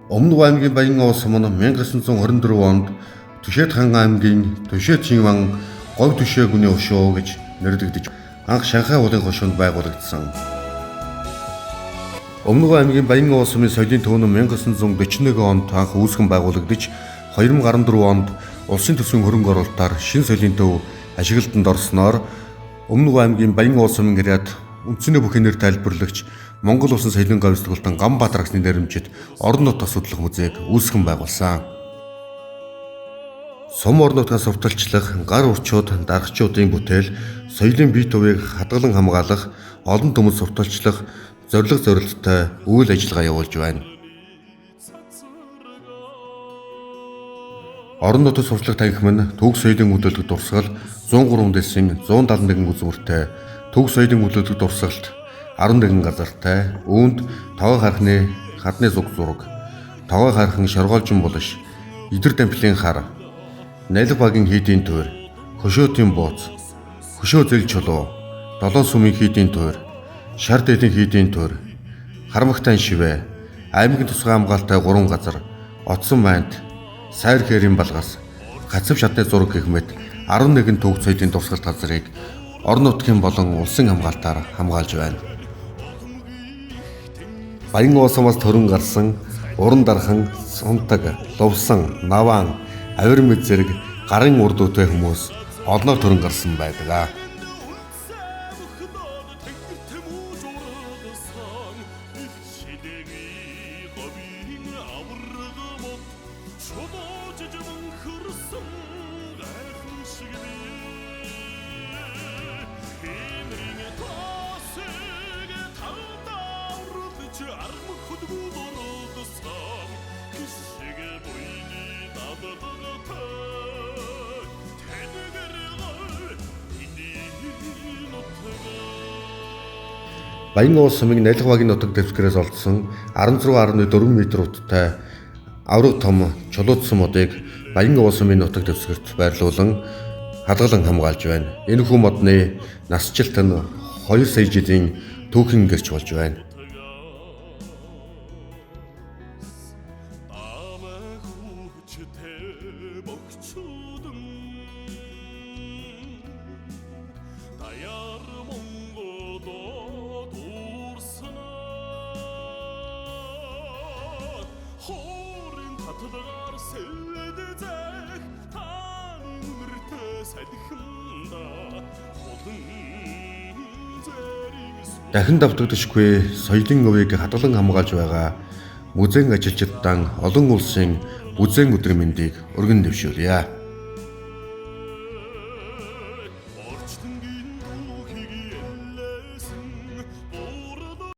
Өмнөг аймгийн Баянган улс мөн 1924 онд Түшээд хан аймгийн Түшээд Чинван говь түшээ гүний өшөө гэж нэрлэгдэж анх Шанхай уулын хошуунд байгуулагдсан. Өмнөг аймгийн Баянган улсын соёлын төв нь 1941 онд анх үүсгэн байгуулагдаж 2014 онд улсын төсвийн хөрөнгө оруулалтаар шинэ соёлын төв ашиглалтанд орсноор Өмнөг аймгийн Баянган улсын гэрээд үндсний бүхий нэр тайлбарлагч Монгол улсын соёлын говьсдгуултан Ганбаатарагсны нэрмжид орон нутгийн судлах музейг үүсгэн байгуулсан. Сум орон нутгийн сурталчлах, гар урчууд, даргачуудын бүтээл, соёлын бие төвийг хадгалан хамгаалах, олон төмөд сурталчлах зорилттой үйл ажиллагаа явуулж байна. Орон нутгийн сурчлах танхим нь Төг соёлын үйлдвэрлэлд дурсгал 103 дэсийн 171 үзүүртэй, Төг соёлын үйлдвэрлэлд дурсгалт 11 газартай, үүнд таван хархны хадны зүг зураг, таван хархан шоргоолжин булш, идэр дамплын хар, налиг багийн хийдийн тойр, хөшөөтийн бууц, хөшөө зэл чулуу, долоон сүмийн хийдийн тойр, шар дээлийн хийдийн тойр, хармагтайн шивэ, аймгийн тусгай хамгаалтай 3 газар, отсон майнд, сайр хээрийн балгас, гацав шатны зураг гэх мэт 11 төг соёлын дурсгалт газрыг орон нутгийн болон улсын хамгаалтаар хамгаалж байна. Баянган улсаас төрөн гарсан уран дархан, сунтаг, лувсан, наваан, авир мэд зэрэг гарын урд үтэй хүмүүс олноор төрөн гарсан байдаг. Баянган улс сумын налиг багийн нутаг дэвсгэрээс олдсон 16.4 м уттай авраг том чулуутсан модыг Баянган улс сумын нутаг дэвсгэрт байрлуулан хадгалан хамгаалж байна. Энэхүү модны насжилт нь 2 сая жилийн түүхэн гэрч болж байна. Дахин давтагдашгүй соёлын өвийг хадгалан хамгаалж байгаа музейн ажилчдаа олон улсын бүзээн өдрийн мэндийг өргөн дэвшүүлье.